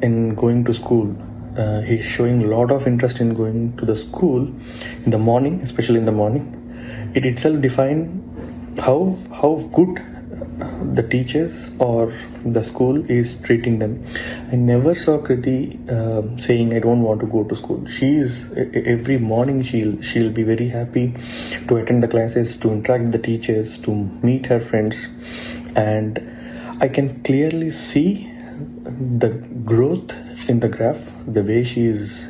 in going to school. He's showing a lot of interest in going to the school in the morning, especially in the morning. It itself defines how good the teachers or the school is treating them. I never saw Kriti saying I don't want to go to school. She's every morning she'll be very happy to attend the classes, to interact with the teachers, to meet her friends, and I can clearly see the growth in the graph, the way she is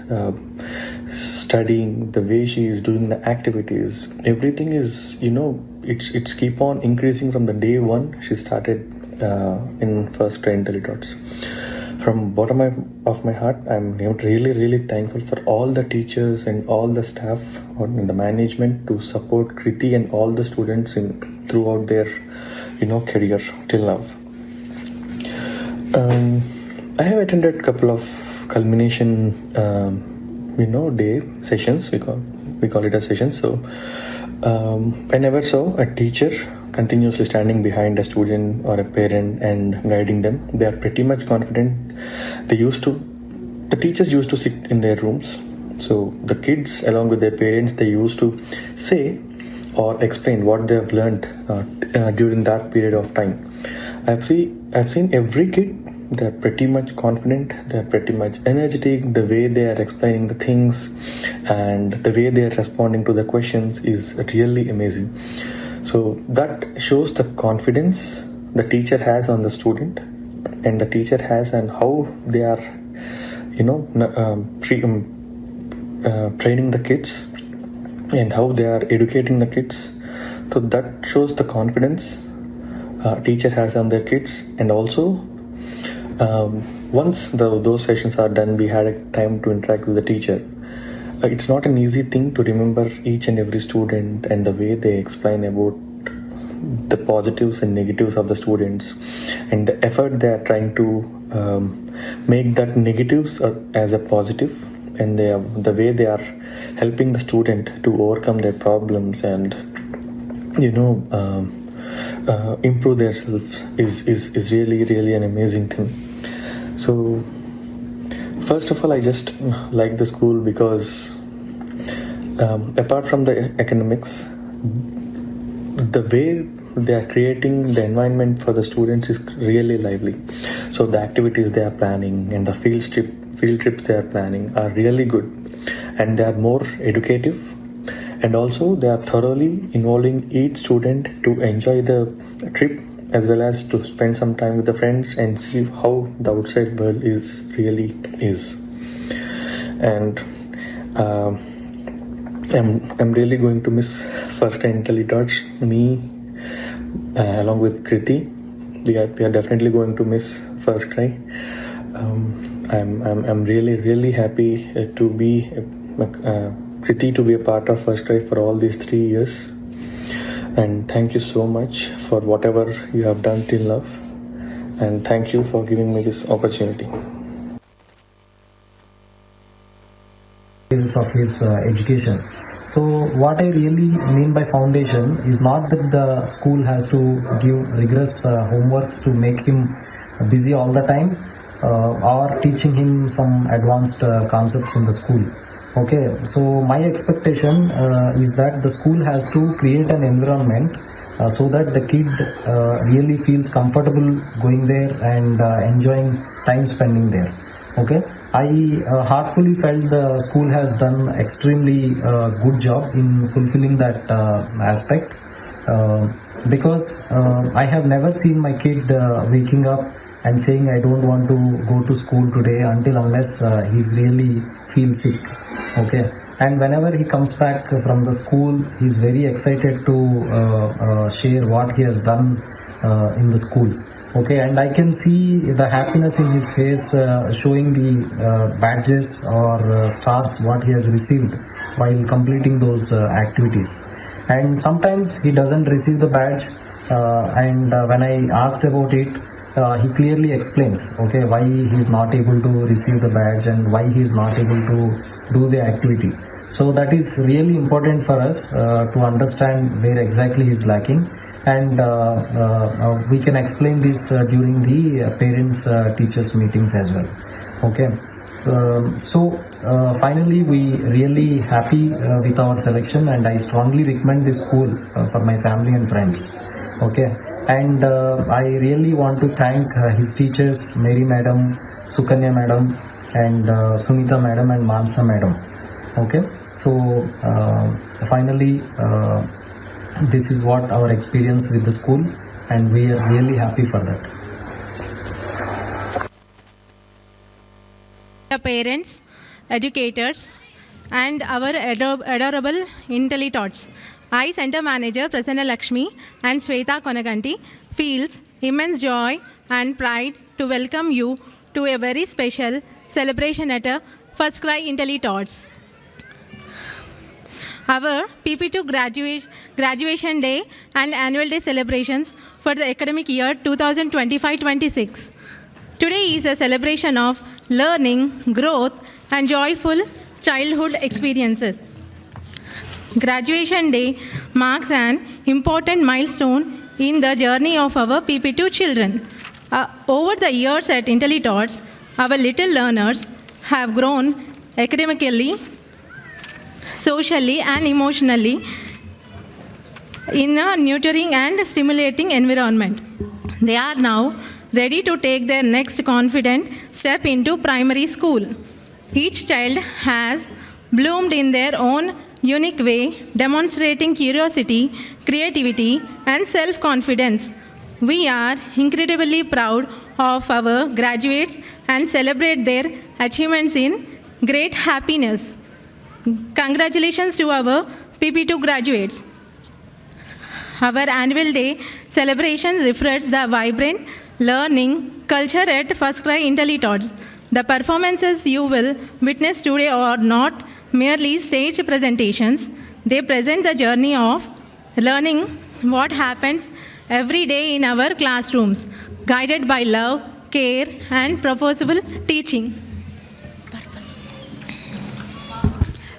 studying, the way she is doing the activities. Everything is, it's keep on increasing from the day one she started in first grade IntelliDots. From bottom of my heart, I'm really thankful for all the teachers and all the staff and the management to support Kriti and all the students throughout their career till now. I have attended a couple of culmination day sessions. We call it a session. So I never saw a teacher continuously standing behind a student or a parent and guiding them. They are pretty much confident. The teachers used to sit in their rooms. So the kids along with their parents, they used to say or explain what they have learned during that period of time. I've seen every kid. They're pretty much confident, they're pretty much energetic. The way they are explaining the things and the way they are responding to the questions is really amazing. So that shows the confidence the teacher has on the student, and the teacher has and how they are training the kids and how they are educating the kids. So that shows the confidence teacher has on their kids. And also once those sessions are done, we had a time to interact with the teacher. It's not an easy thing to remember each and every student and the way they explain about the positives and negatives of the students and the effort they are trying to make that negatives as a positive, and the way they are helping the student to overcome their problems and improve themselves is really an amazing thing. So first of all, I just like the school because apart from the academics, the way they are creating the environment for the students is really lively. So the activities they are planning and the field trips they are planning are really good, and they are more educative. And also they are thoroughly involving each student to enjoy the trip as well as to spend some time with the friends and see how the outside world really is. And I'm really going to miss first time IntelliDots. Me along with Kriti, we are definitely going to miss first try. I'm really happy to be Kriti to be a part of First Try for all these 3 years, and thank you so much for whatever you have done till now, and thank you for giving me this opportunity. Of his education. So what I really mean by foundation is not that the school has to give rigorous homeworks to make him busy all the time or teaching him some advanced concepts in the school. Okay, so my expectation is that the school has to create an environment so that the kid really feels comfortable going there and enjoying time spending there. Okay, I heartfully felt the school has done extremely good job in fulfilling that aspect because I have never seen my kid waking up and saying I don't want to go to school today unless he's really feels sick. Okay, and whenever he comes back from the school, he's very excited to share what he has done in the school. Okay, and I can see the happiness in his face showing the badges or stars what he has received while completing those activities. And sometimes he doesn't receive the badge and when I asked about it, he clearly explains why he is not able to receive the badge and why he is not able to do the activity. So that is really important for us to understand where exactly he is lacking, and we can explain this during the parents teachers meetings as well. Okay. Finally, we really happy with our selection, and I strongly recommend this school for my family and friends. Okay, and I really want to thank his teachers, Mary Madam, Sukanya Madam, and Sunita Madam and Mansa Madam. Okay, so finally, this is what our experience with the school, and we are really happy for that. Parents, educators, and our adorable IntelliTots. I, Center Manager Prasanna Lakshmi and Sweta Konaganti, feels immense joy and pride to welcome you to a very special celebration at a First Cry IntelliTots. Our PP2 graduation day and annual day celebrations for the academic year 2025-26. Today is a celebration of learning, growth, and joyful childhood experiences. Graduation Day marks an important milestone in the journey of our PP2 children. Over the years at IntelliTots, our little learners have grown academically, socially, and emotionally in a nurturing and stimulating environment. They are now ready to take their next confident step into primary school. Each child has bloomed in their own unique way, demonstrating curiosity, creativity, and self-confidence. We are incredibly proud of our graduates and celebrate their achievements in great happiness. Congratulations to our PP2 graduates. Our annual day celebrations reflects the vibrant learning culture at First Cry IntelliTots. The performances you will witness today are not merely stage presentations. They present the journey of learning what happens every day in our classrooms, guided by love, care, and purposeful teaching.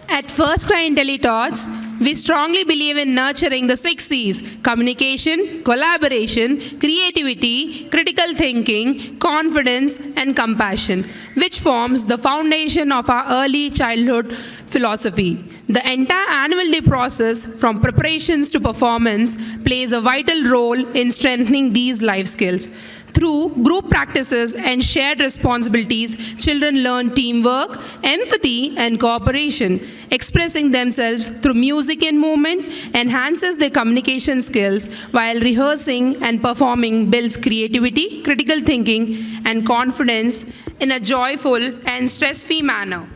At First Cry IntelliTots, we strongly believe in nurturing the 6 C's: communication, collaboration, creativity, critical thinking, confidence, and compassion, which forms the foundation of our early childhood philosophy. The entire annual day process, from preparations to performance, plays a vital role in strengthening these life skills. Through group practices and shared responsibilities, children learn teamwork, empathy, and cooperation. Expressing themselves through music and movement enhances their communication skills, while rehearsing and performing builds creativity, critical thinking, and confidence in a joyful and stress-free manner.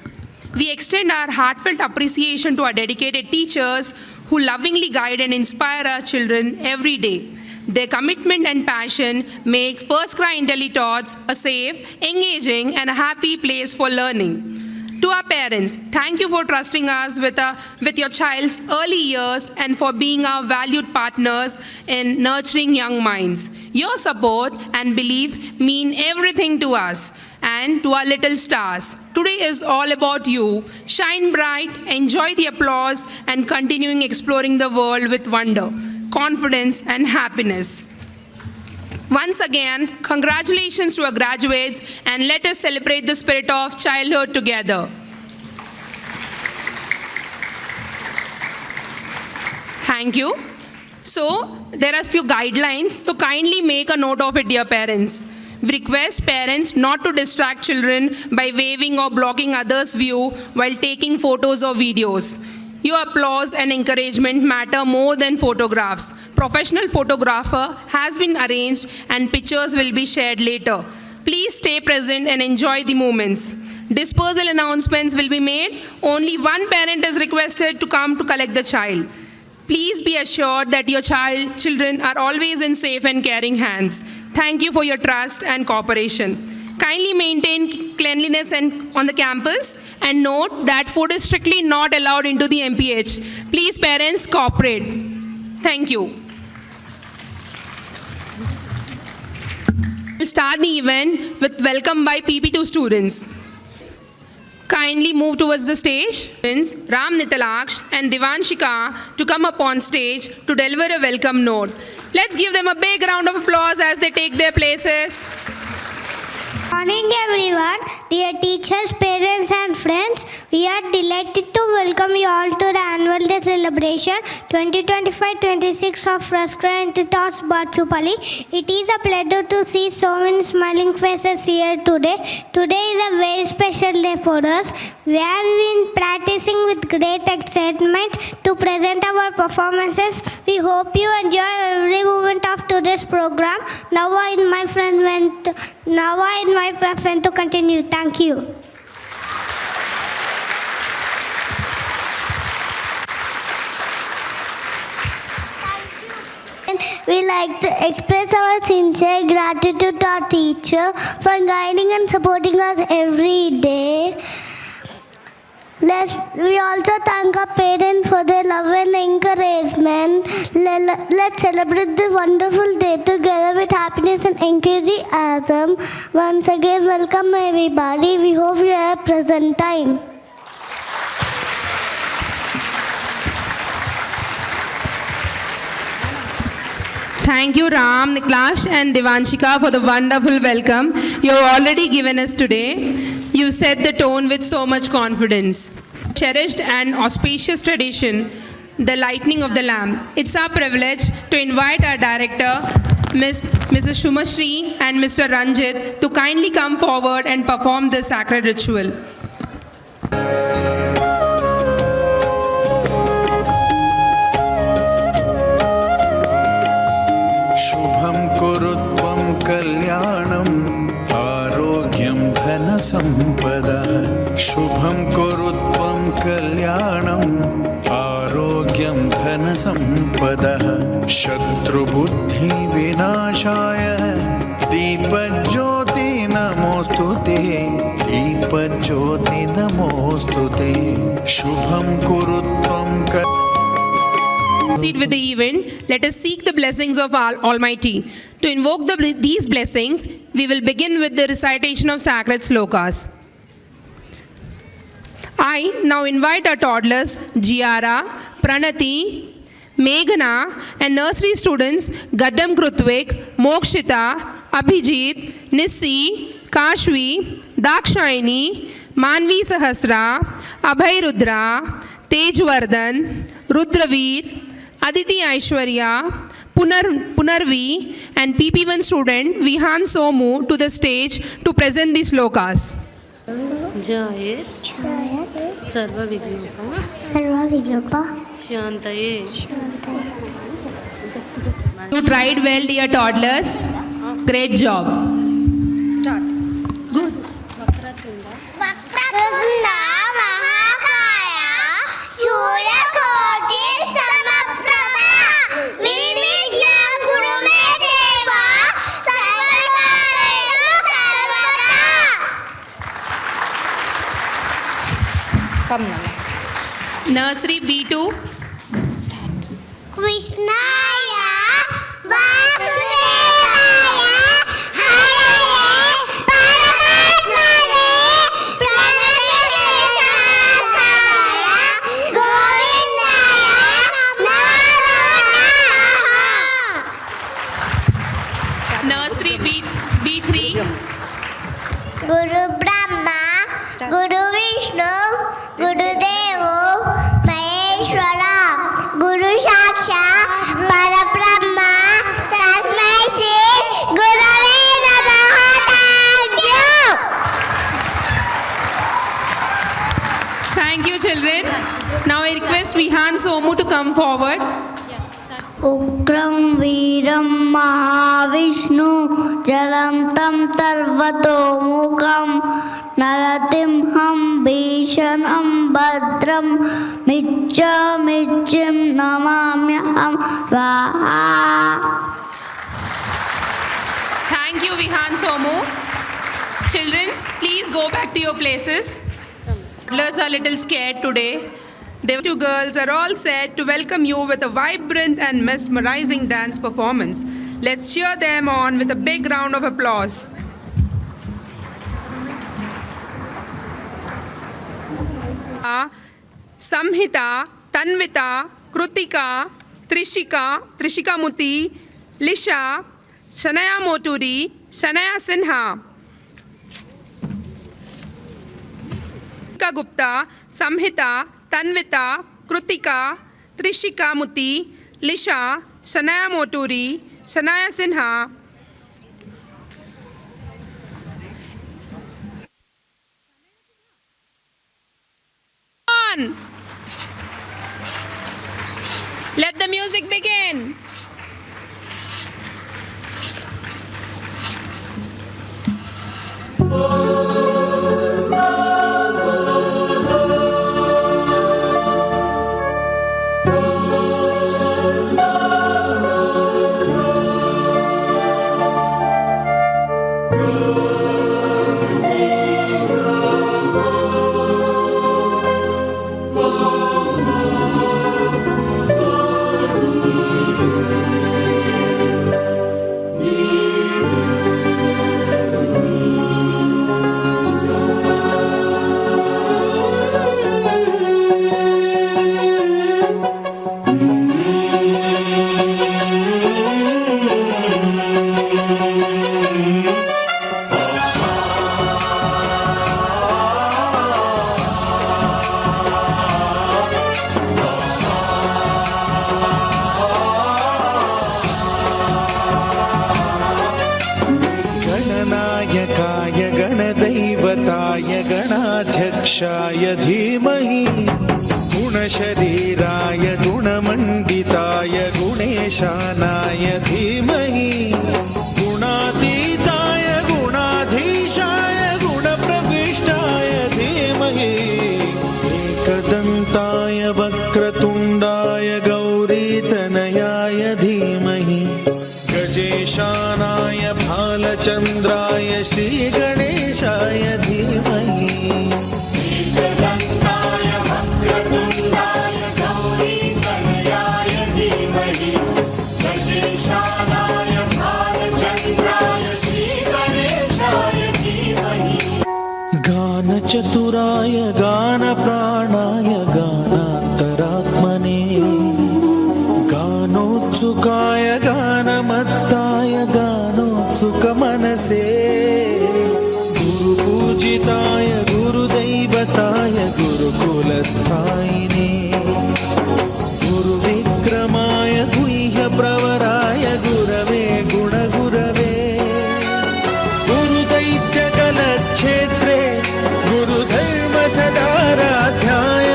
We extend our heartfelt appreciation to our dedicated teachers who lovingly guide and inspire our children every day. Their commitment and passion make First Cry IntelliTots a safe, engaging, and a happy place for learning. To our parents, thank you for trusting us with your child's early years and for being our valued partners in nurturing young minds. Your support and belief mean everything to us. And to our little stars, today is all about you. Shine bright, enjoy the applause, and continuing exploring the world with wonder, confidence, and happiness. Once again, congratulations to our graduates, and let us celebrate the spirit of childhood together. Thank you. So, there are a few guidelines, so kindly make a note of it, dear parents. We request parents not to distract children by waving or blocking others' view while taking photos or videos. Your applause and encouragement matter more than photographs. Professional photographer has been arranged and pictures will be shared later. Please stay present and enjoy the moments. Dispersal announcements will be made. Only one parent is requested to come to collect the child. Please be assured that your children are always in safe and caring hands. Thank you for your trust and cooperation. Kindly maintain cleanliness on the campus, and note that food is strictly not allowed into the MPH. Please, parents, cooperate. Thank you. We'll start the event with welcome by PP2 students. Kindly move towards the stage. Ram Nitalaksh and Divanshika to come up on stage to deliver a welcome note. Let's give them a big round of applause as they take their places. Morning everyone, dear teachers, parents and friends. We are delighted to welcome you all to the annual day celebration 2025-26 of First Cry Thoughts Batsupalli. It is a pleasure to see so many smiling faces here today. Today is a very special day for us. We have been practicing with great excitement to present our performances. We hope you enjoy every moment of today's program. Now I invite my friend to continue. Thank you. We like to express our sincere gratitude to our teacher for guiding and supporting us every day. We also thank our parents for their love and encouragement. Let's celebrate this wonderful day together with happiness and enthusiasm. Once again, welcome everybody. We hope you have a pleasant time. Thank you, Ram, Niklash, and Devanshika for the wonderful welcome you have already given us today. You set the tone with so much confidence. Cherished and auspicious tradition, the lighting of the lamp. It's our privilege to invite our director, Mrs. Shumashri and Mr. Ranjit, to kindly come forward and perform this sacred ritual. संपदा शुभं कुरु त्वं कल्याणं आरोग्यं धनसम्पदः शत्रुबुद्धि विनाशाय दीपज्योति नमोस्तुते दीपज्योति नमोस्तुते शुभं कुरु त्वं Proceed with the event. Let us seek the blessings of Almighty. To invoke these blessings, we will begin with the recitation of sacred slokas. I now invite our toddlers, Giara, Pranati, Meghana, and nursery students, Gaddam Krutvik, Mokshita, Abhijit, Nissi, Kashvi, Dakshayani, Manvi Sahasra, Abhay Rudra, Tejvardhan, Rudraveer, Aditi Aishwarya, Punarvi, and PP1 student Vihan Somu to the stage to present these slokas. Jayet Sarva Vignoka Shantaye. You tried well, dear toddlers. Great job. Start. Good. Vakratunda Mahakaya Suryakoti Samaprabha Nirvighna Kurume Deva Sarvakaresu Sarvada. Come now. Nursery B2. Krishnaya Vasudevaya Haraye Paramatmane Pranadesasaya Govindaya Namo Nursery B3. Guru Brahma, Guru Vishnu, Guru Devo, Maheshwara, Guru Saksha, Parabrahma, Tasmai Shri, Gurave Namaha. Thank you. Thank you, children. Now I request Vihan Somu to come forward. Ukram Veeram Mahavishnu Jalam Tam Tarvato Mukam Naratim Ham Bhishanam Badram Michim Namamyaham Vaha. Thank you, Vihan Somu. Children, please go back to your places. Toddlers are a little scared today. The two girls are all set to welcome you with a vibrant and mesmerizing dance performance. Let's cheer them on with a big round of applause. Samhita, Tanvita, Krutika, Trishika Muti, Lisha, Shanaya Moturi, Shanaya Sinha. Deepika Gupta, Samhita, Tanvita, Krutika, Trishika Muti, Lisha, Sanaya Moturi, Sanaya Sinha, on. Let the music begin. गणनायकाय गणदैवताय गणाध्यक्षाय धीमहि गुणशरीराय गुणमण्डिताय गुणेशानाय धीमहि गुणातीताय गुणाधीशाय गुणप्रविष्टाय धीमहि एकदन्ताय वक्रतुण्डाय गौरीतनयाय धीमहि गजेशानाय भालचन्द्राय श्रीगणेशाय धीमहि गानचतुराय गानप्राणाय गानान्तरात्मने गानोत्सुकाय गानमत्ताय गानोत्सुकमनसे गुरुपूजिताय गुरुदैवताय गुरुकुलस्थायिने गुरुविक्रमाय गुह्यप्रवराय गुरवे गुणगुरवे गुरुदैत्यकलक्षेत्रे गुरुधर्मसदाराध्याय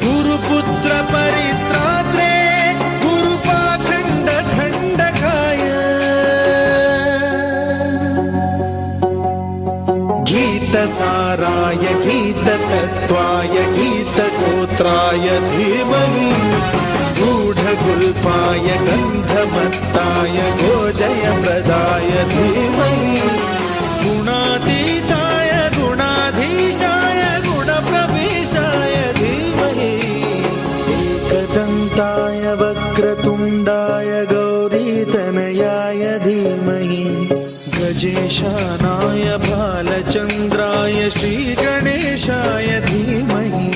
गुरुपुत्रपरित्रात्रे गुरुपाखण्डखण्डकाय गीतसाराय गीततत्त्वाय गीतगोत्राय धीमहि गूढगुल्फाय गन्धमत्ताय गोजयप्रदाय धीमहि गुणातीताय गुणाधीशाय गुणप्रविष्टाय धीमहि एकदन्ताय वक्रतुण्डाय गौरीतनयाय धीमहि गजेशानाय भालचन्द्राय श्रीगणेशाय धीमहि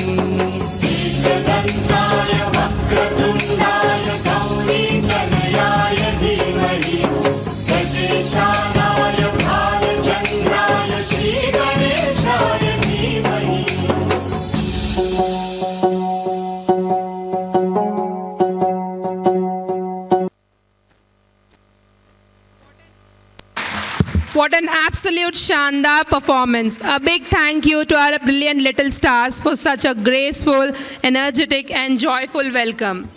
What an absolute Shandar performance. A big thank you to our brilliant little stars for such a graceful, energetic and joyful welcome.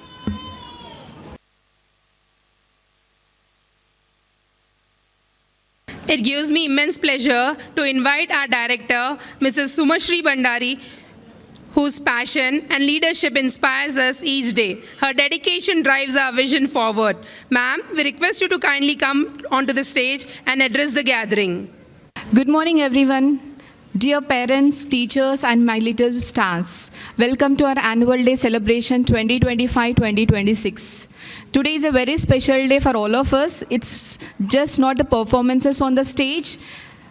It gives me immense pleasure to invite our director, Mrs. Sumashri Bandari, whose passion and leadership inspires us each day. Her dedication drives our vision forward. Ma'am, we request you to kindly come onto the stage and address the gathering. Good morning, everyone. Dear parents, teachers, and my little stars, welcome to our annual day celebration 2025-2026. Today is a very special day for all of us. It's just not the performances on the stage,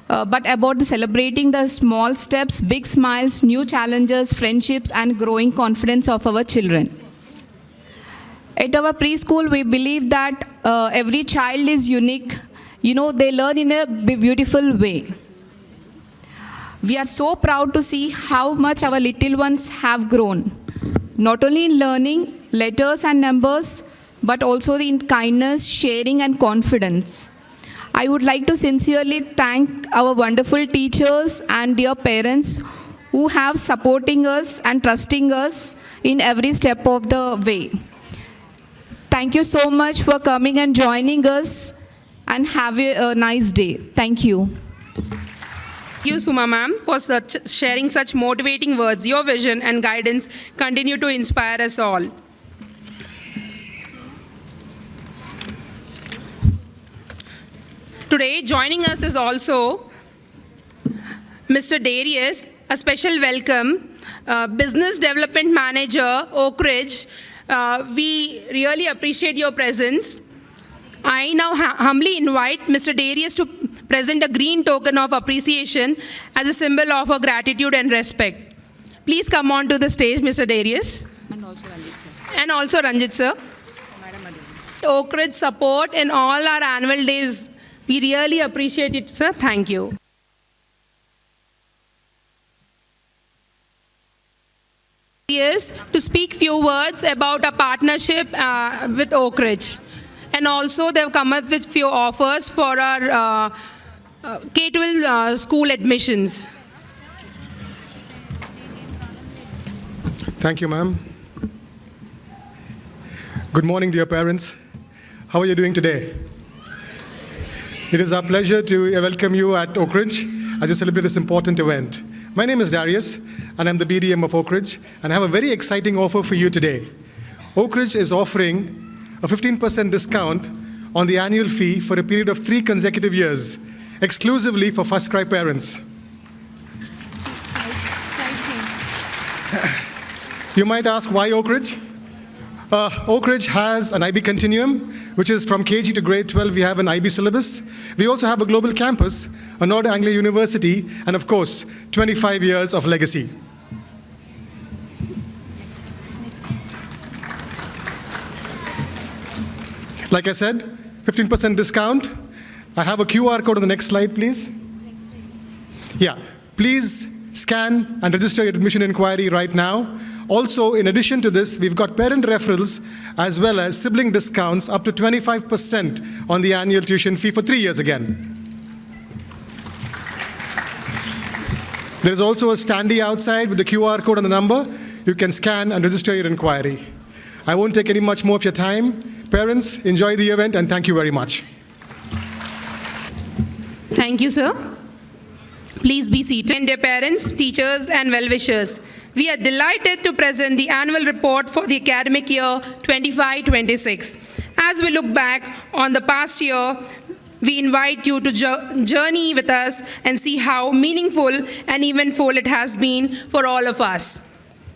but about celebrating the small steps, big smiles, new challenges, friendships, and growing confidence of our children. At our preschool, we believe that every child is unique. They learn in a beautiful way. We are so proud to see how much our little ones have grown, not only in learning letters and numbers, but also in kindness, sharing, and confidence. I would like to sincerely thank our wonderful teachers and dear parents who have supporting us and trusting us in every step of the way. Thank you so much for coming and joining us, and have a nice day. Thank you. Thank you, Suma ma'am, for sharing such motivating words. Your vision and guidance continue to inspire us all. Today, joining us is also Mr. Darius. A special welcome, Business Development Manager, Oak Ridge. We really appreciate your presence. I now humbly invite Mr. Darius to present a green token of appreciation as a symbol of our gratitude and respect. Please come on to the stage, Mr. Darius. And also Ranjit sir. And also Ranjit sir. Oak Ridge support in all our annual days. We really appreciate it, sir. Thank you. Yes, to speak few words about a partnership with Oak Ridge. And also they've come up with few offers for our K-12 school admissions. Thank you, ma'am. Good morning, dear parents. How are you doing today? It is our pleasure to welcome you at Oak Ridge as you celebrate this important event. My name is Darius, and I'm the BDM of Oak Ridge, and I have a very exciting offer for you today. Oak Ridge is offering a 15% discount on the annual fee for a period of 3 consecutive years, exclusively for first cry parents. You might ask, why Oak Ridge? Oak Ridge has an IB continuum, which is from KG to grade 12, we have an IB syllabus. We also have a global campus, a Nord Anglia University, and of course, 25 years of legacy. Like I said, 15% discount. I have a QR code on the next slide, please. Yeah, please scan and register your admission inquiry right now. Also, in addition to this, we've got parent referrals as well as sibling discounts up to 25% on the annual tuition fee for 3 years again. There is also a standee outside with the QR code and the number. You can scan and register your inquiry. I won't take any much more of your time. Parents, enjoy the event, and thank you very much. Thank you, sir. Please be seated. And dear parents, teachers, and well-wishers, we are delighted to present the annual report for the academic year 25-26. As we look back on the past year, we invite you to journey with us and see how meaningful and eventful it has been for all of us.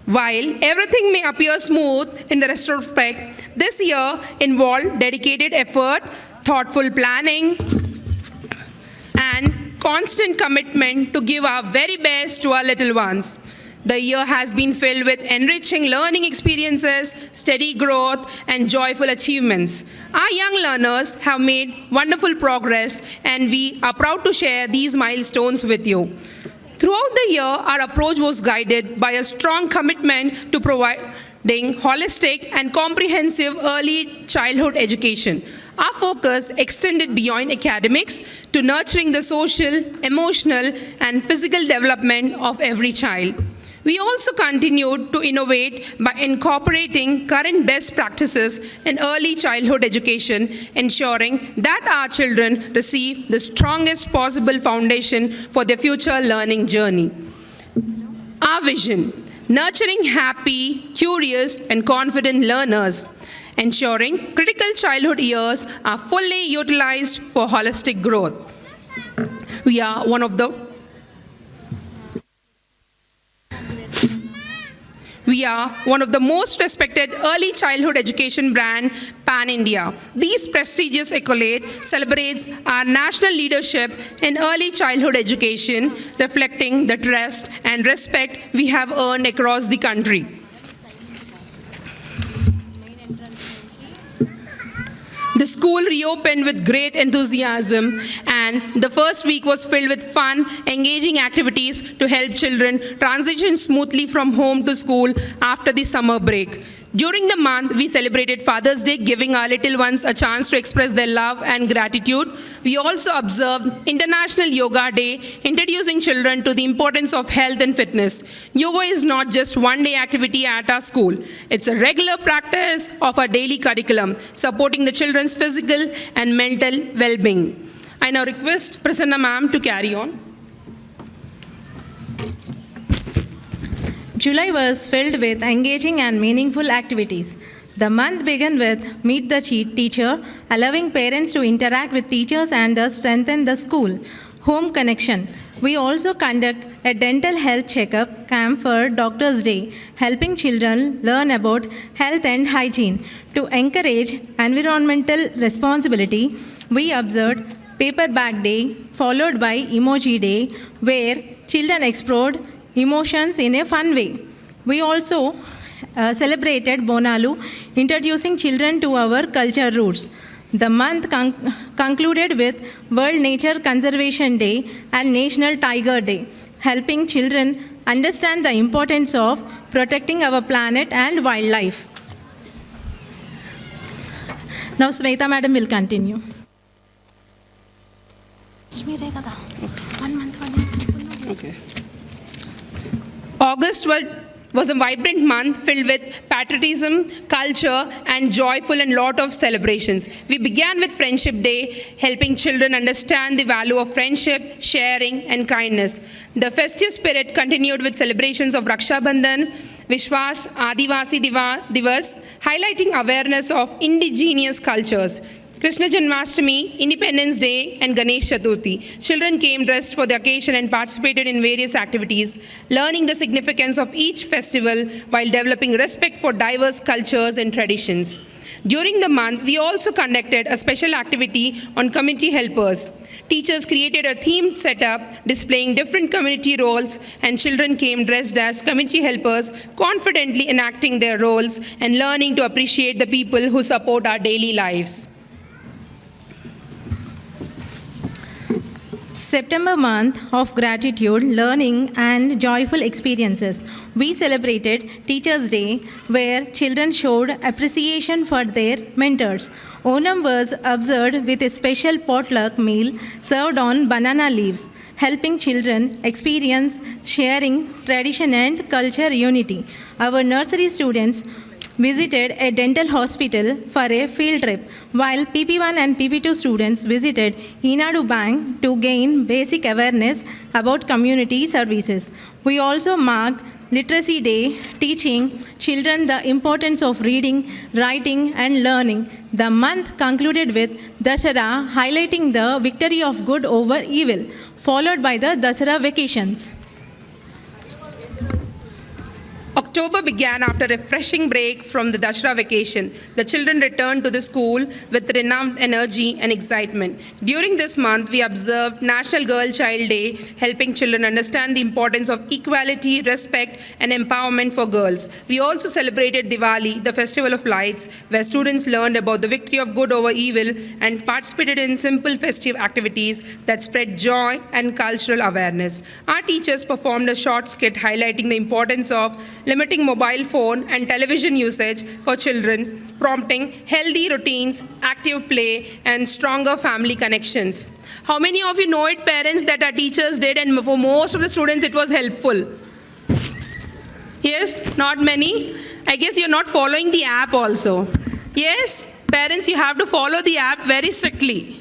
While everything may appear smooth in the retrospect, this year involved dedicated effort, thoughtful planning, and constant commitment to give our very best to our little ones. The year has been filled with enriching learning experiences, steady growth, and joyful achievements. Our young learners have made wonderful progress, and we are proud to share these milestones with you. Throughout the year, our approach was guided by a strong commitment to providing holistic and comprehensive early childhood education. Our focus extended beyond academics to nurturing the social, emotional, and physical development of every child. We also continued to innovate by incorporating current best practices in early childhood education, ensuring that our children receive the strongest possible foundation for their future learning journey. Our vision: nurturing happy, curious, and confident learners, ensuring critical childhood years are fully utilized for holistic growth. We are one of the most respected early childhood education brand pan-India. These prestigious accolades celebrates our national leadership in early childhood education, reflecting the trust and respect we have earned across the country. The school reopened with great enthusiasm, and and the first week was filled with fun, engaging activities to help children transition smoothly from home to school after the summer break. During the month, we celebrated Father's Day, giving our little ones a chance to express their love and gratitude. We also observed International Yoga Day, introducing children to the importance of health and fitness. Yoga is not just one-day activity at our school. It's a regular practice of our daily curriculum, supporting the children's physical and mental well-being. I now request Prasanna ma'am to carry on. July was filled with engaging and meaningful activities. The month began with Meet the Teacher, allowing parents to interact with teachers and thus strengthen the school. Home connection. We also conduct a dental health checkup camp for Doctor's Day, helping children learn about health and hygiene. To encourage environmental responsibility, we observed Paper Bag Day, followed by Emoji Day, where children explored emotions in a fun way. We also celebrated Bonalu, introducing children to our culture roots. The month concluded with World Nature Conservation Day and National Tiger Day, helping children understand the importance of protecting our planet and wildlife. Now Smeta madam will continue. Okay. August was a vibrant month filled with patriotism, culture, and joyful and lot of celebrations. We began with Friendship Day, helping children understand the value of friendship, sharing, and kindness. The festive spirit continued with celebrations of Raksha Bandhan, Vishwas Adivasi Divas, highlighting awareness of indigenous cultures. Krishna Janmashtami, Independence Day, and Ganesh Chaturthi. Children came dressed for the occasion and participated in various activities, learning the significance of each festival while developing respect for diverse cultures and traditions. During the month, we also conducted a special activity on community helpers. Teachers created a themed setup displaying different community roles, and children came dressed as community helpers, confidently enacting their roles and learning to appreciate the people who support our daily lives. September month of gratitude, learning and joyful experiences. We celebrated Teachers' Day where children showed appreciation for their mentors. Onam was observed with a special potluck meal served on banana leaves, helping children experience sharing, tradition and culture unity. Our nursery students visited a dental hospital for a field trip, while PP1 and PP2 students visited Inadu Bank to gain basic awareness about community services. We also marked Literacy Day, teaching children the importance of reading, writing, and learning. The month concluded with Dasara, highlighting the victory of good over evil, followed by the Dasara vacations. October began after a refreshing break from the Dashra vacation. The children returned to the school with renewed energy and excitement. During this month, we observed National Girl Child Day, helping children understand the importance of equality, respect, and empowerment for girls. We also celebrated Diwali, the festival of lights, where students learned about the victory of good over evil and participated in simple festive activities that spread joy and cultural awareness. Our teachers performed a short skit highlighting the importance of limiting mobile phone and television usage for children, prompting healthy routines, active play, and stronger family connections. How many of you know it, parents, that our teachers did, and for most of the students it was helpful? Yes? Not many? I guess you're not following the app also. Yes? Parents, you have to follow the app very strictly.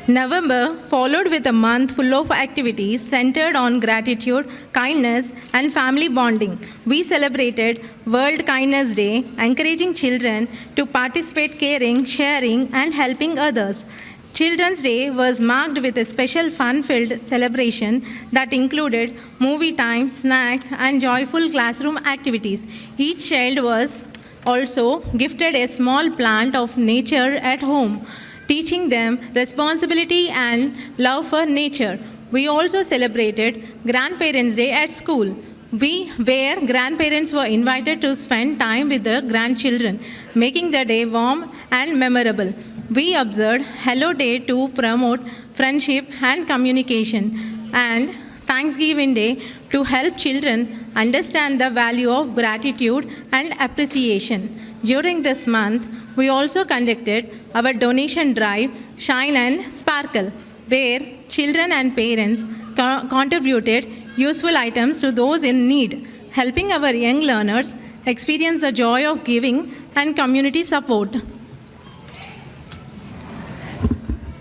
November followed with a month full of activities centered on gratitude, kindness, and family bonding. We celebrated World Kindness Day, encouraging children to participate caring, sharing, and helping others. Children's Day was marked with a special fun-filled celebration that included movie time, snacks, and joyful classroom activities. Each child was also gifted a small plant of nature at home, teaching them responsibility and love for nature. We also celebrated Grandparents' Day at school. where grandparents were invited to spend time with their grandchildren, making the day warm and memorable. We observed Hello Day to promote friendship and communication, and Thanksgiving Day to help children understand the value of gratitude and appreciation. During this month, we also conducted our donation drive, Shine and Sparkle, where children and parents contributed useful items to those in need, helping our young learners experience the joy of giving and community support.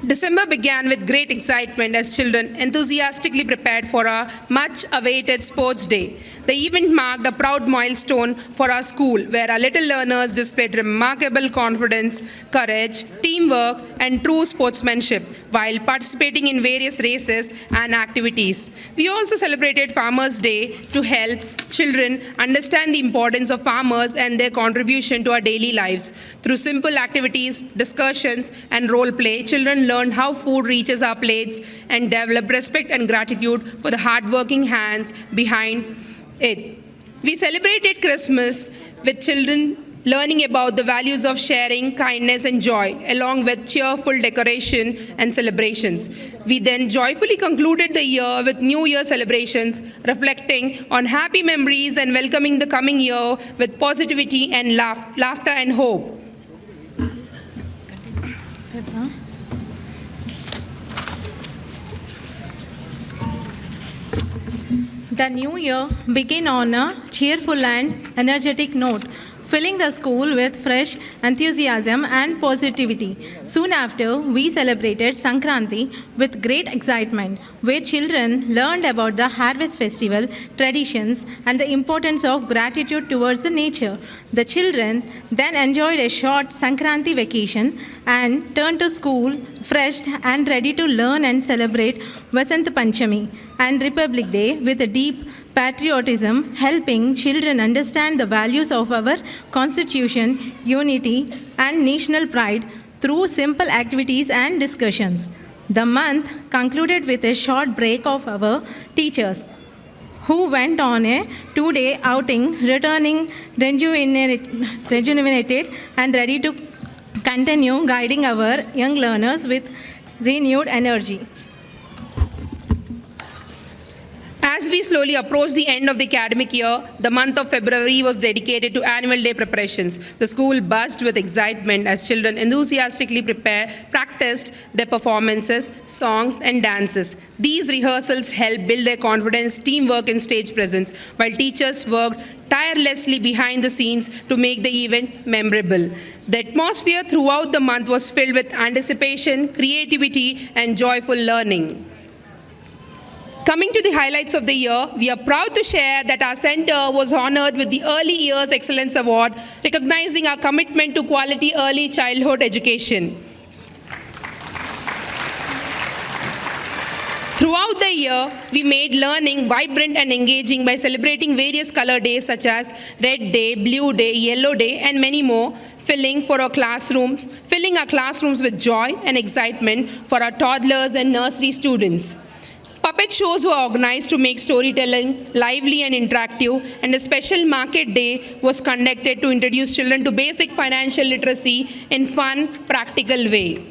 December began with great excitement as children enthusiastically prepared for our much-awaited sports day. The event marked a proud milestone for our school, where our little learners displayed remarkable confidence, courage, teamwork, and true sportsmanship while participating in various races and activities. We also celebrated Farmers' Day to help children understand the importance of farmers and their contribution to our daily lives. Through simple activities, discussions, and role play, children learned how food reaches our plates and developed respect and gratitude for the hardworking hands behind it. We celebrated Christmas with children learning about the values of sharing, kindness, and joy, along with cheerful decoration and celebrations. We then joyfully concluded the year with New Year celebrations, reflecting on happy memories and welcoming the coming year with positivity and laughter and hope. The new year began on a cheerful and energetic note, filling the school with fresh enthusiasm and positivity. Soon after, we celebrated Sankranti with great excitement, where children learned about the harvest festival, traditions, and the importance of gratitude towards the nature. The children then enjoyed a short Sankranti vacation and turned to school refreshed and ready to learn and celebrate Vasant Panchami and Republic Day with a deep patriotism, helping children understand the values of our Constitution, unity, and national pride through simple activities and discussions. The month concluded with a short break of our teachers, who went on a 2-day outing, returning rejuvenated and ready to continue guiding our young learners with renewed energy. As we slowly approach the end of the academic year, the month of February was dedicated to annual day preparations. The school buzzed with excitement as children enthusiastically practiced their performances, songs, and dances. These rehearsals helped build their confidence, teamwork, and stage presence, while teachers worked tirelessly behind the scenes to make the event memorable. The atmosphere throughout the month was filled with anticipation, creativity, and joyful learning. Coming to the highlights of the year, we are proud to share that our center was honored with the Early Years Excellence Award, recognizing our commitment to quality early childhood education. Throughout the year, we made learning vibrant and engaging by celebrating various color days such as Red Day, Blue Day, Yellow Day, and many more, filling our classrooms with joy and excitement for our toddlers and nursery students. Puppet shows were organized to make storytelling lively and interactive, and a special market day was conducted to introduce children to basic financial literacy in fun, practical way.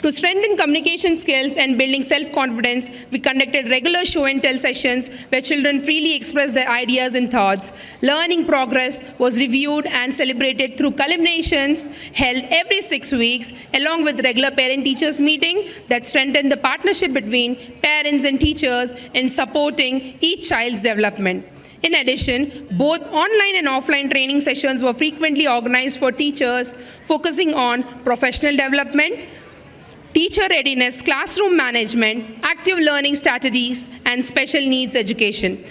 To strengthen communication skills and building self-confidence, we conducted regular show and tell sessions where children freely expressed their ideas and thoughts. Learning progress was reviewed and celebrated through culminations held every 6 weeks, along with regular parent-teachers meeting that strengthened the partnership between parents and teachers in supporting each child's development. In addition, both online and offline training sessions were frequently organized for teachers, focusing on professional development, teacher readiness, classroom management, active learning strategies, and special needs education.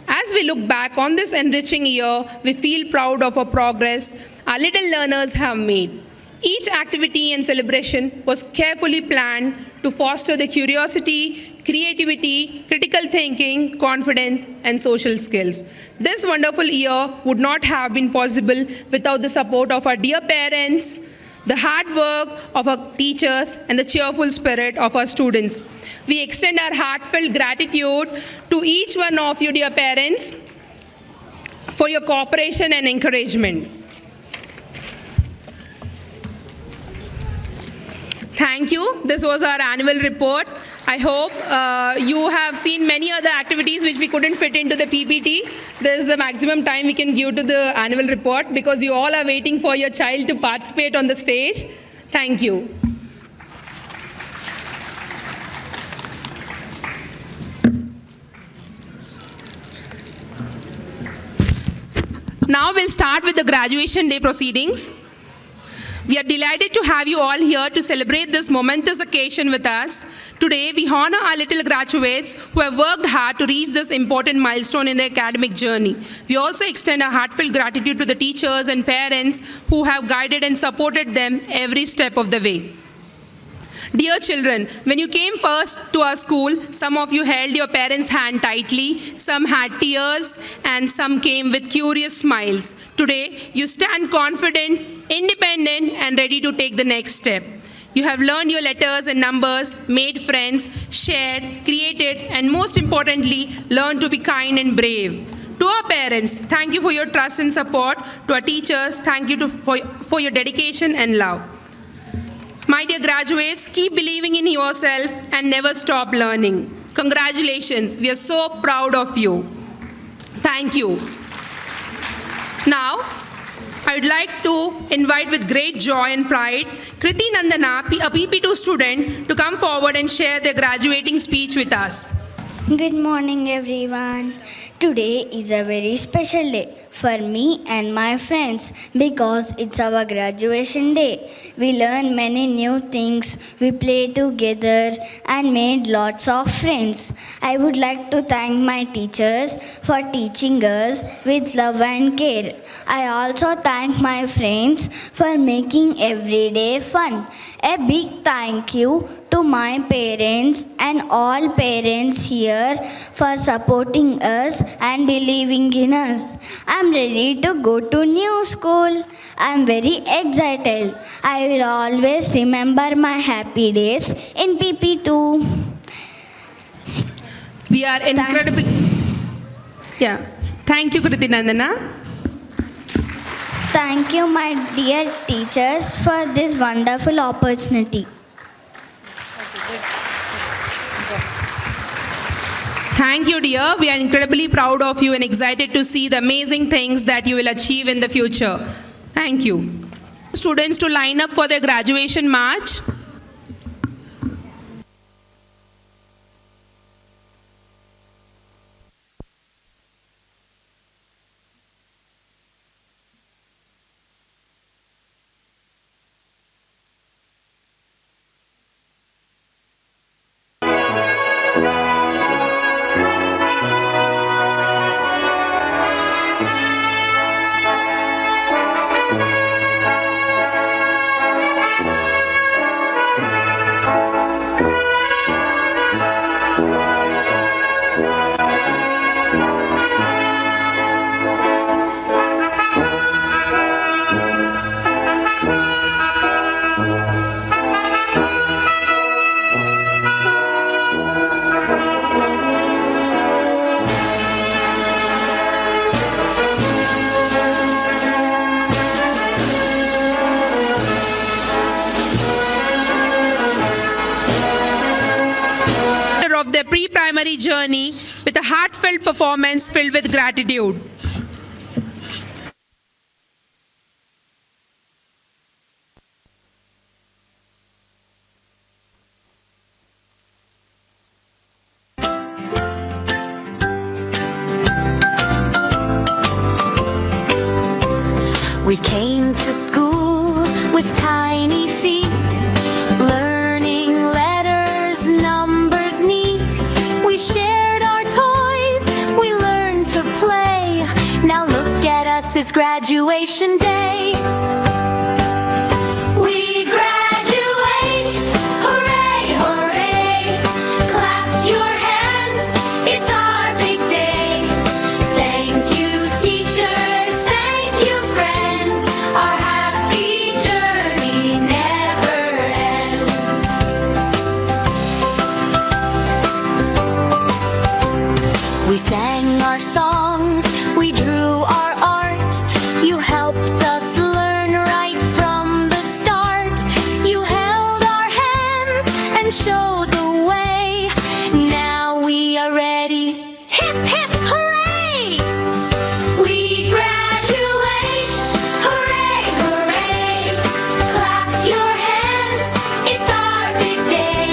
As we look back on this enriching year, we feel proud of our progress our little learners have made. Each activity and celebration was carefully planned to foster the curiosity, creativity, critical thinking, confidence, and social skills. This wonderful year would not have been possible without the support of our dear parents, the hard work of our teachers, and the cheerful spirit of our students. We extend our heartfelt gratitude to each one of you, dear parents, for your cooperation and encouragement. Thank you. This was our annual report. I hope you have seen many other activities which we couldn't fit into the PPT. This is the maximum time we can give to the annual report because you all are waiting for your child to participate on the stage. Thank you. Now we'll start with the graduation day proceedings. We are delighted to have you all here to celebrate this momentous occasion with us. Today, we honor our little graduates who have worked hard to reach this important milestone in their academic journey. We also extend our heartfelt gratitude to the teachers and parents who have guided and supported them every step of the way. Dear children, when you came first to our school, some of you held your parents' hand tightly, some had tears, and some came with curious smiles. Today, you stand confident, independent, and ready to take the next step. You have learned your letters and numbers, made friends, shared, created, and most importantly, learned to be kind and brave. To our parents, thank you for your trust and support. To our teachers, thank you for your dedication and love. My dear graduates, keep believing in yourself and never stop learning. Congratulations, we are so proud of you. Thank you. Now, I would like to invite with great joy and pride Kriti Nandana, a PP2 student, to come forward and share their graduating speech with us. Good morning, everyone. Today is a very special day for me and my friends because it's our graduation day. We learned many new things, we played together and made lots of friends. I would like to thank my teachers for teaching us with love and care. I also thank my friends for making every day fun. A big thank you to my parents and all parents here for supporting us and believing in us. I'm ready to go to new school. I'm very excited. I will always remember my happy days in PP2. We are incredibly... Thank you, Kriti Nandana. Thank you, my dear teachers, for this wonderful opportunity. Thank you, dear. We are incredibly proud of you and excited to see the amazing things that you will achieve in the future. Thank you. Students to line up for their graduation march. Of their pre-primary journey with a heartfelt performance filled with gratitude. We came to school with tiny feet, learning letters, numbers neat. We shared our toys, we learned to play. Now look at us, it's graduation day. We graduate, hooray, hooray. Clap your hands, it's our big day. Thank you, teachers, thank you, friends. Our happy journey sang our songs, we drew our art. You helped us learn right from the start. You held our hands and showed the way. Now we are ready. Hip, hip, hooray! We graduate. Hooray, hooray! Clap your hands. It's our big day.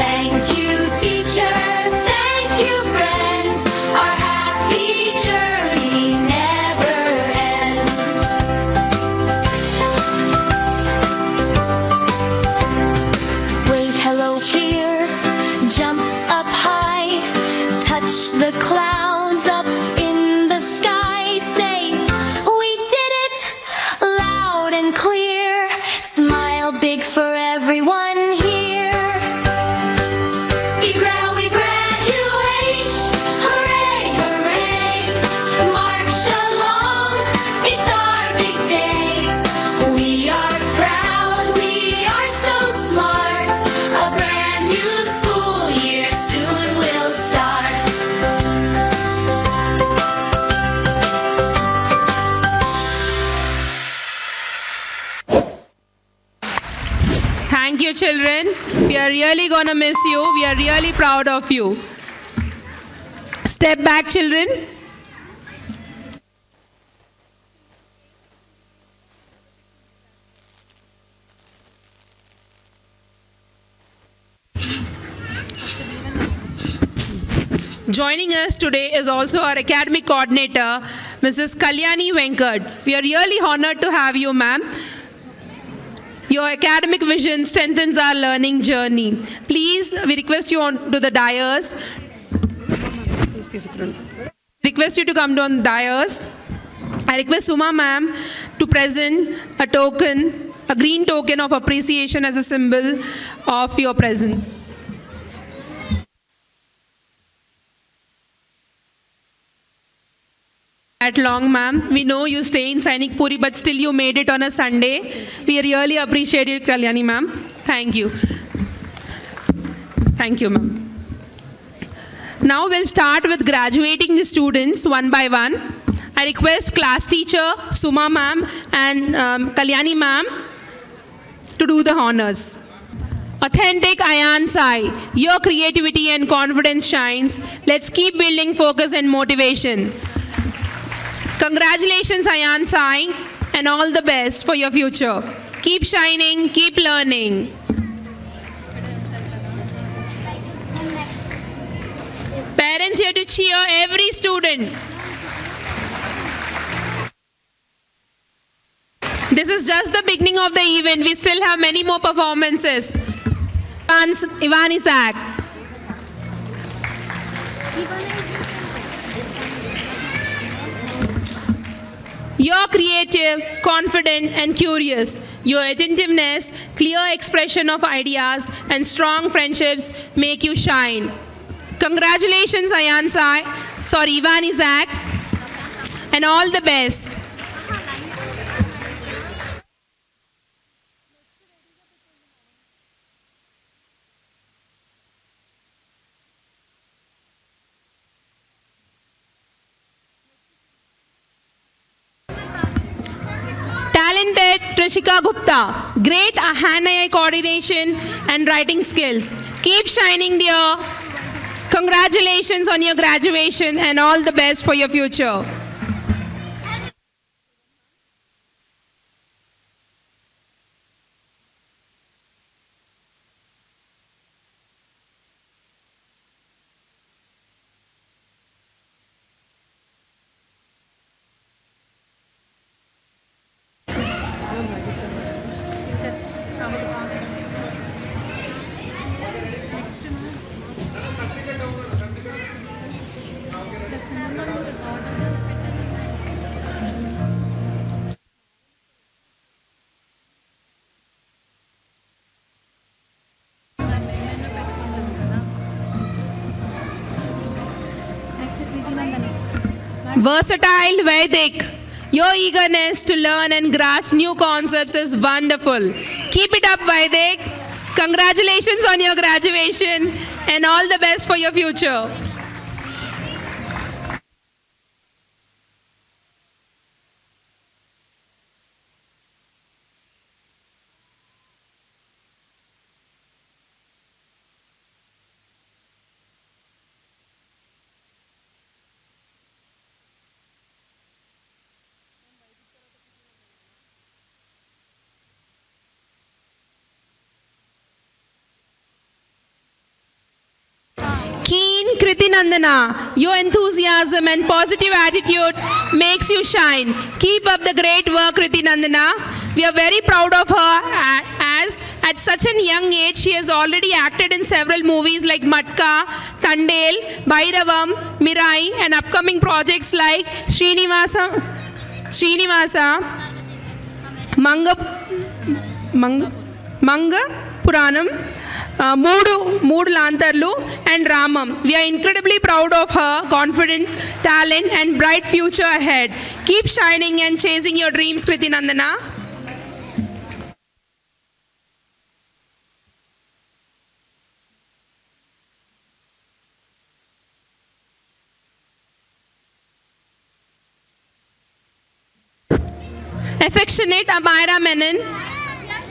Thank you, teachers. Thank you, friends. Our happy journey never ends. Wave hello here, jump up high, touch the clouds up in the sky. Say, we did it, loud and clear. Smile big for everyone here. We graduate. Hooray, hooray. March along, it's our big day. We are proud, we are so smart. A brand new school year soon will start. Thank you, children. We are really going to miss you. We are really proud of you. Step back, children. Joining us today is also our academic coordinator, Mrs. Kalyani Venkat. We are really honored to have you, ma'am. Your academic vision strengthens our learning journey. Please, we request you on to the dais. Request you to come down the dais. I request Suma ma'am to present a token, a green token of appreciation as a symbol of your presence. At long, ma'am. We know you stay in Sainik Puri, but still you made it on a Sunday. We really appreciate it, Kalyani, ma'am. Thank you. Thank you, ma'am. Now we'll start with graduating the students one by one. I request class teacher Suma ma'am and Kalyani ma'am to do the honors. Authentic Ayan Sai, your creativity and confidence shines. Let's keep building focus and motivation. Congratulations, Ayan Sai, and all the best for your future. Keep shining, keep learning. Parents here to cheer every student. This is just the beginning of the event. We still have many more performances. Ivan Isaac. You're creative, confident, and curious. Your attentiveness, clear expression of ideas, and strong friendships make you shine. Congratulations, Ivan Isaac, and all the best. Talented Trishika Gupta, great hand-eye coordination and writing skills. Keep shining, dear. Congratulations on your graduation and all the best for your future. Versatile Vedic. Your eagerness to learn and grasp new concepts is wonderful. Keep it up, Vedic. Congratulations on your graduation and all the best for your future. Kriti Nandana, your enthusiasm and positive attitude makes you shine. Keep up the great work, Kriti Nandana. We are very proud of her as at such a young age she has already acted in several movies like Matka, Tandel, Bhairavam, Mirai and upcoming projects like Srinivasa, Manga Puranam, Mood Lantarlu and Ramam. We are incredibly proud of her confident, talent and bright future ahead. Keep shining and chasing your dreams, Kriti Nandana. Affectionate Amira Menon,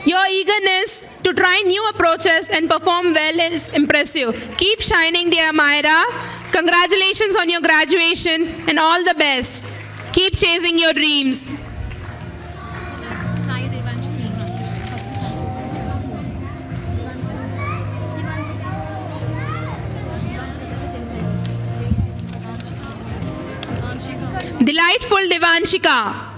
your eagerness to try new approaches and perform well is impressive. Keep shining, dear Amira. Congratulations on your graduation and all the best. Keep chasing your dreams. Delightful Devanshika.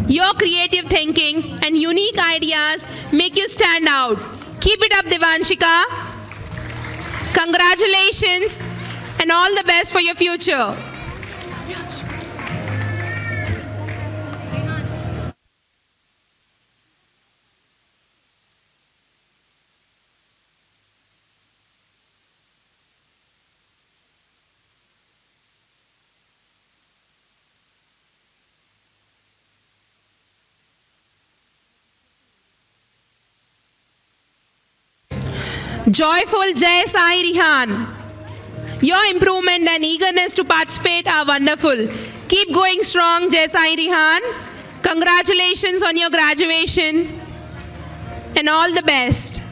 Your creative thinking and unique ideas make you stand out. Keep it up, Devanshika. Congratulations and all the best for your future. Joyful Jai Sai Rihan. Your improvement and eagerness to participate are wonderful. Keep going strong, Jai Sai Rihan. Congratulations on your graduation and all the best.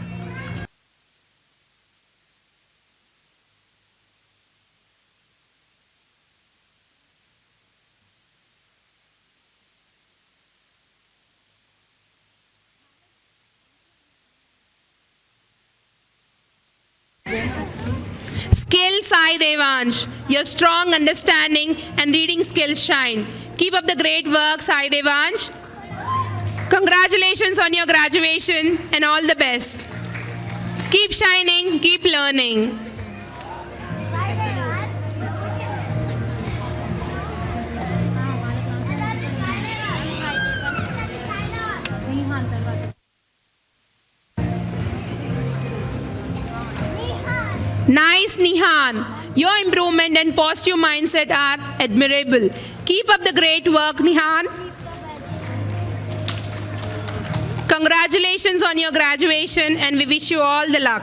Skill Sai Devansh, your strong understanding and reading skills shine. Keep up the great work, Sai Devansh. Congratulations on your graduation and all the best. Keep shining, keep learning. Nice, Nihan. Your improvement and positive mindset are admirable. Keep up the great work, Nihan. Congratulations on your graduation and we wish you all the luck.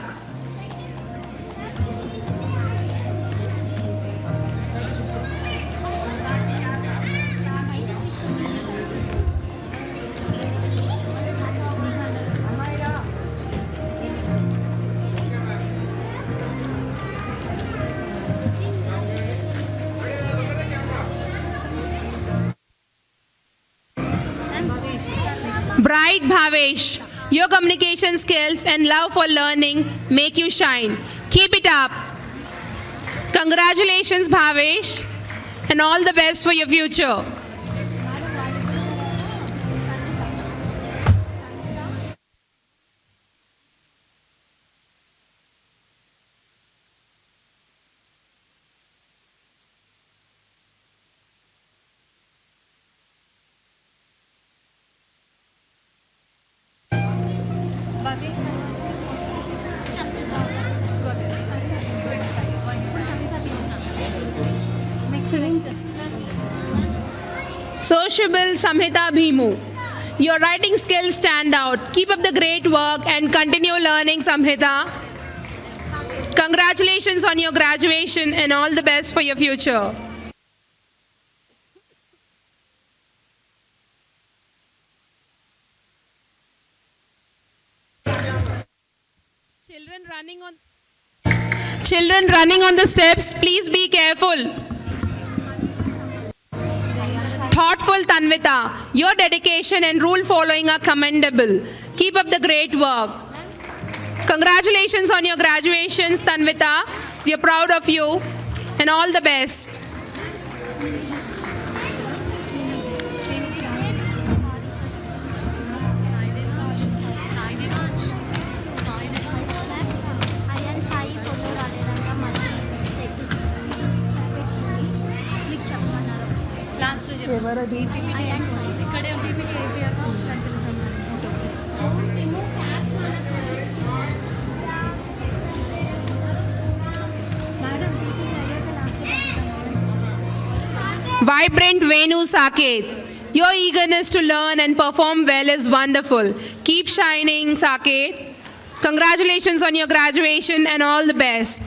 Bright Bhavesh, your communication skills and love for learning make you shine. Keep it up. Congratulations, Bhavesh, and all the best for your future. Sociable Samhita Bhimu, your writing skills stand out. Keep up the great work and continue learning, Samhita. Congratulations on your graduation and all the best for your future. Children running on the steps, please be careful. Thoughtful Tanvita, your dedication and rule following are commendable. Keep up the great work. Congratulations on your graduations, Tanvita. We are proud of you and all the best. Vibrant Venu Saket. Your eagerness to learn and perform well is wonderful. Keep shining, Saket. Congratulations on your graduation and all the best.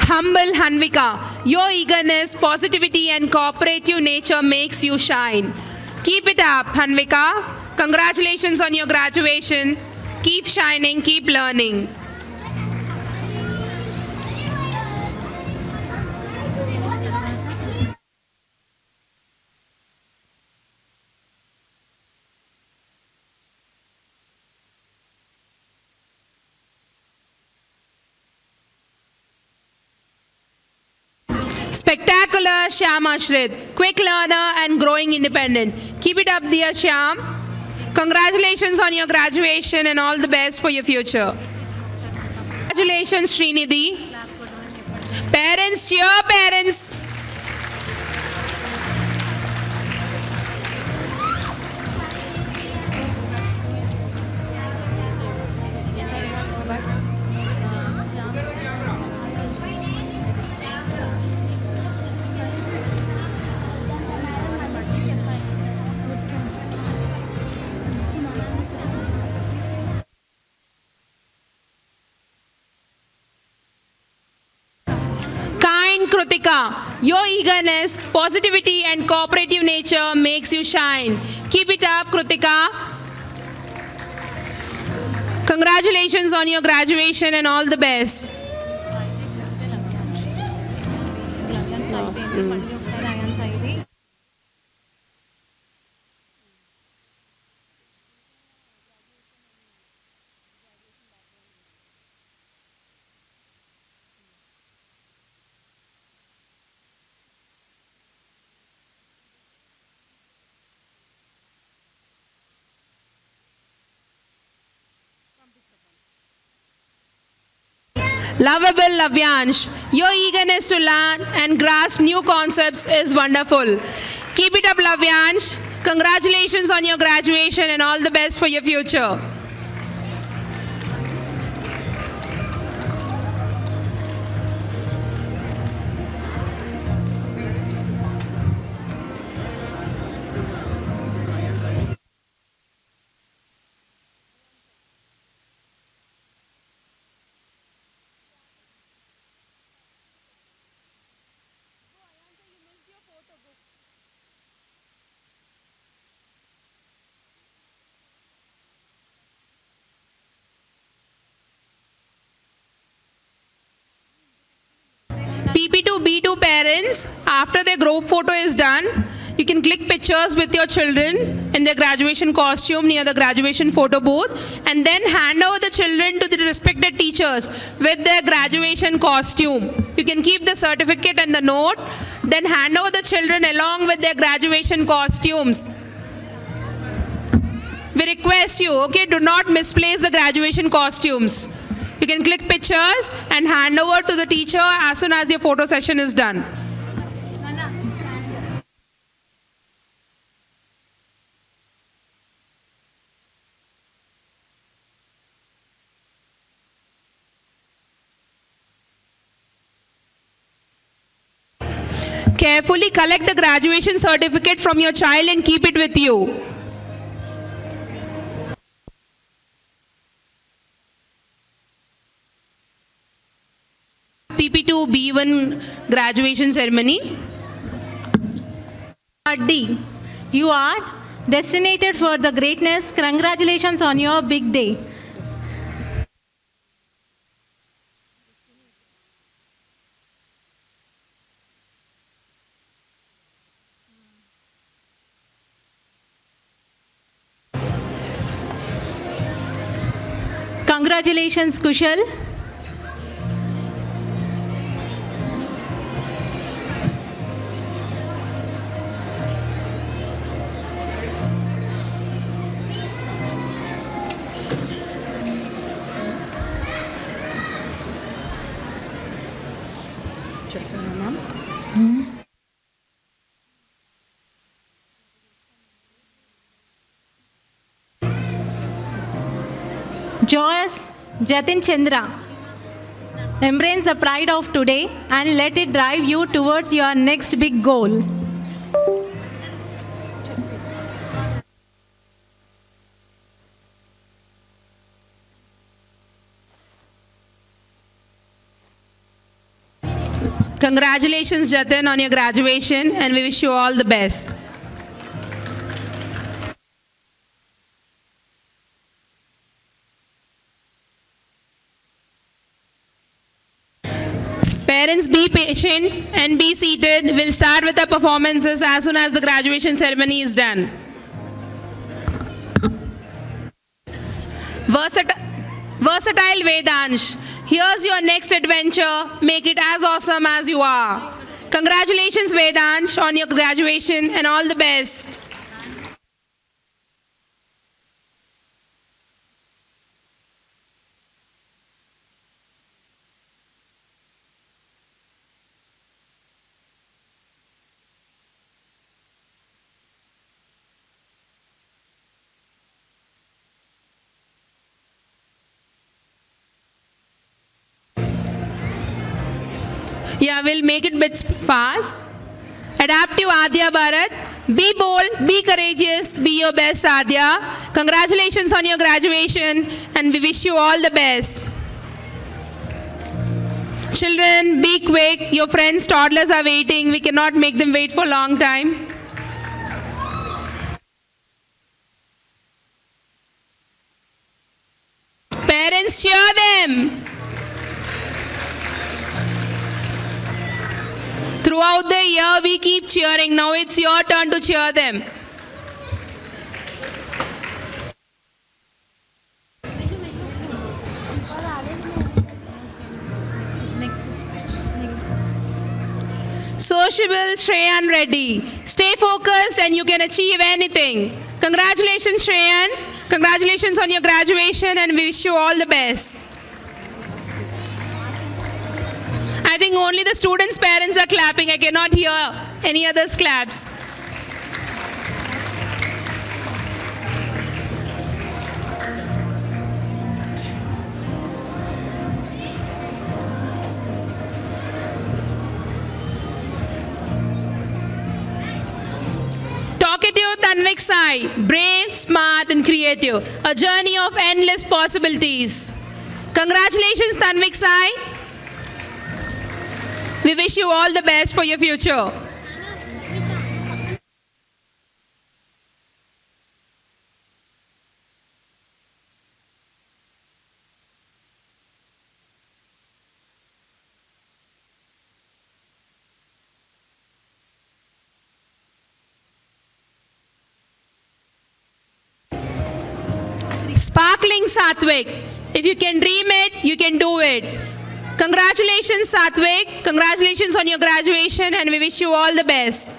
Humble Hanvika, your eagerness, positivity and cooperative nature makes you shine. Keep it up, Hanvika. Congratulations on your graduation. Keep shining, keep learning. Spectacular Shyam Ashrit, quick learner and growing independent. Keep it up, dear Shyam. Congratulations on your graduation and all the best for your future. Congratulations, Srinidhi. Parents, cheer, parents. Kritika, your eagerness, positivity and cooperative nature makes you shine. Keep it up, Kritika. Congratulations on your graduation and all the best. Lovable Lavyansh, your eagerness to learn and grasp new concepts is wonderful. Keep it up, Lavyansh. Congratulations on your graduation and all the best for your future. PP2 B2 parents, after their group photo is done, you can click pictures with your children in their graduation costume near the graduation photo booth and then hand over the children to the respected teachers with their graduation costume. You can keep the certificate and the note, then hand over the children along with their graduation costumes. We request you, okay, do not misplace the graduation costumes. You can click pictures and hand over to the teacher as soon as your photo session is done. Carefully collect the graduation certificate from your child and keep it with you. PP2 B1 graduation ceremony. D. You are destined for the greatness. Congratulations on your big day. Congratulations, Kushal. Joyous Jatin Chandra. Embrace the pride of today and let it drive you towards your next big goal. Congratulations, Jatin, on your graduation, and we wish you all the best. Parents, be patient and be seated. We'll start with the performances as soon as the graduation ceremony is done. Versatile Vedansh, here's your next adventure. Make it as awesome as you are. Congratulations, Vedansh, on your graduation, and all the best. Yeah, we'll make it bit fast. Adaptive Adya Bharat. Be bold, be courageous, be your best, Adya. Congratulations on your graduation, and we wish you all the best. Children, be quick. Your friends, toddlers are waiting. We cannot make them wait for a long time. Parents, cheer them. Throughout the year, we keep cheering. Now it's your turn to cheer them. Sociable Shreyan Reddy. Stay focused and you can achieve anything. Congratulations, Shreyan. Congratulations on your graduation, and we wish you all the best. I think only the students' parents are clapping. I cannot hear any others' claps. Talkative Tanvik Sai, brave, smart, and creative. A journey of endless possibilities. Congratulations, Tanvik Sai. We wish you all the best for your future. Sparkling Satvik. If you can dream it, you can do it. Congratulations, Satvik. Congratulations on your graduation, and we wish you all the best.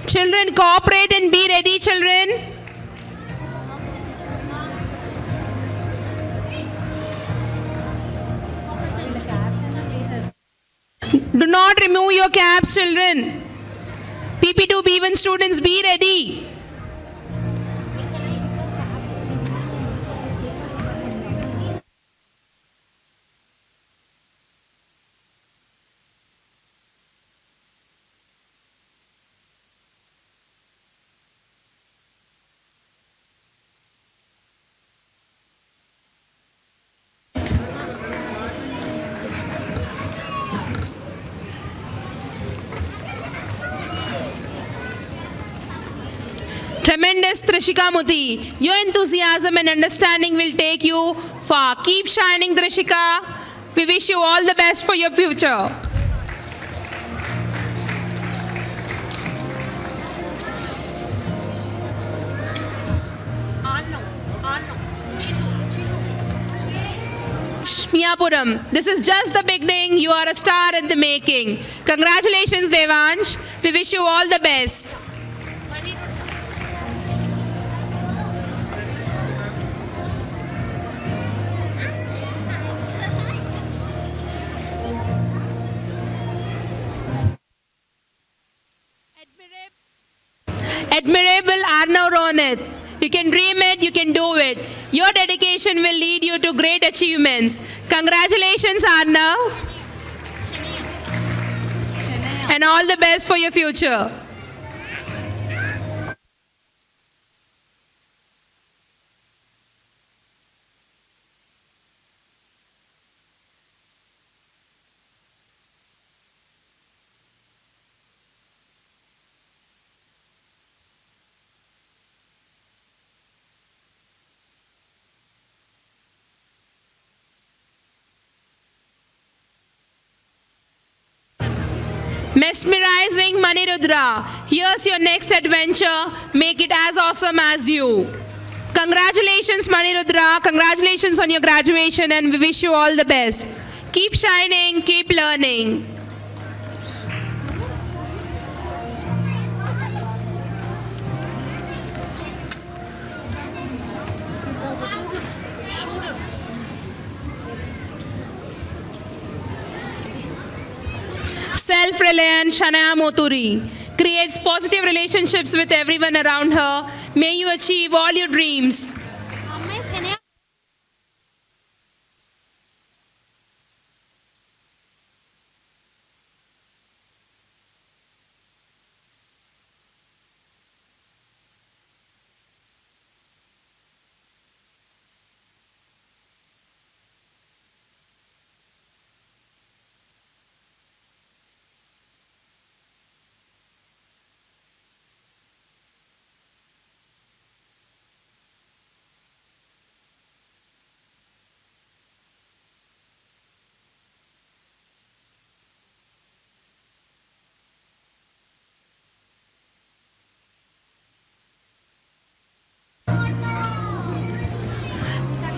Children, cooperate and be ready, children. Do not remove your caps, children. PP2 B1 students, be ready. Miss Trishika Muthi. Your enthusiasm and understanding will take you far. Keep shining, Trishika. We wish you all the best for your future. Miyapuram, this is just the beginning. You are a star in the making. Congratulations, Devansh. We wish you all the best. Admirable Arnav Ronit. You can dream it, you can do it. Your dedication will lead you to great achievements. Congratulations, Arnav. And all the best for your future. Mesmerizing Manirudra. Here's your next adventure. Make it as awesome as you. Congratulations, Manirudra. Congratulations on your graduation, and we wish you all the best. Keep shining, keep learning. Self-reliant Shanaya Moturi creates positive relationships with everyone around her. May you achieve all your dreams.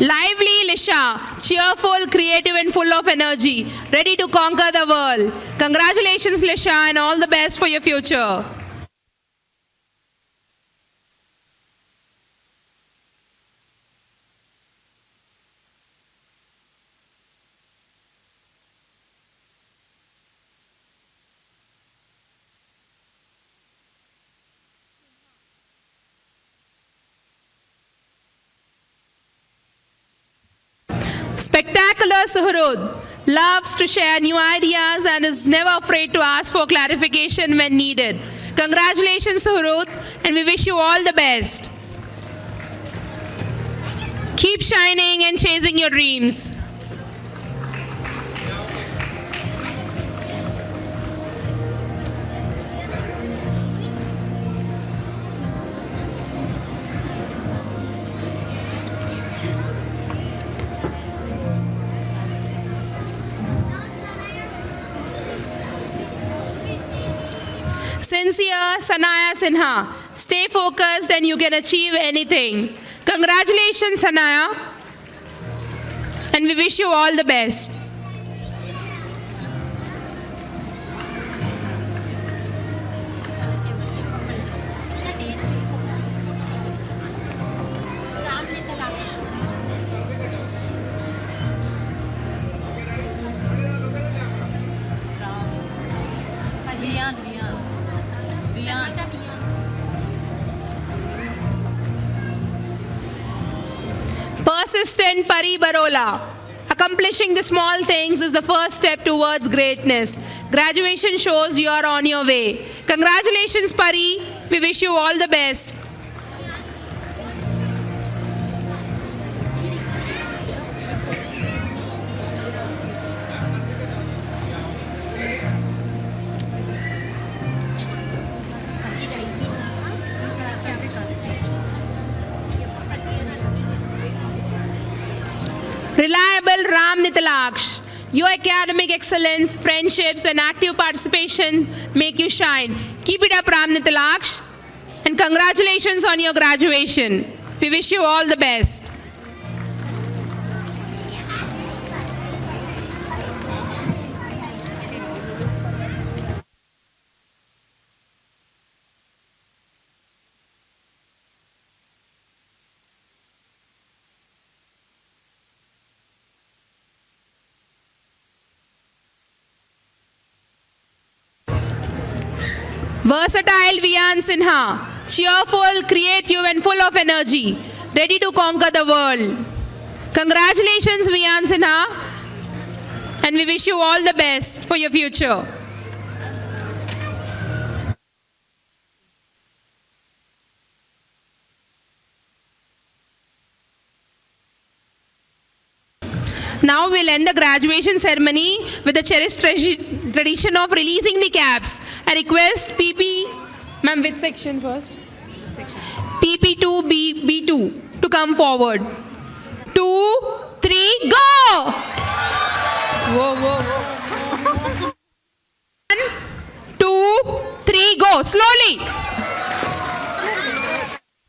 Lively Lisha, cheerful, creative and full of energy, ready to conquer the world. Congratulations, Lisha, and all the best for your future. Spectacular Suhrud loves to share new ideas and is never afraid to ask for clarification when needed. Congratulations, Suhrud, and we wish you all the best. Keep shining and chasing your dreams. Sincere Sanaya Sinha. Stay focused and you can achieve anything. Congratulations, Sanaya. And we wish you all the best. Persistent Pari Barola. Accomplishing the small things is the first step towards greatness. Graduation shows you are on your way. Congratulations, Pari. We wish you all the best. Reliable Ram Nitilaksh. Your academic excellence, friendships, and active participation make you shine. Keep it up, Ram Nitilaksh. And congratulations on your graduation. We wish you all the best. Versatile Vian Sinha. Cheerful, creative, and full of energy. Ready to conquer the world. Congratulations, Vian Sinha. And we wish you all the best for your future. Now we'll end the graduation ceremony with the cherished tradition of releasing the caps. I request PP, ma'am, which section first? PP2, B2 to come forward. 2, 3, go! Whoa, whoa, whoa. 1, 2, 3, go. Slowly.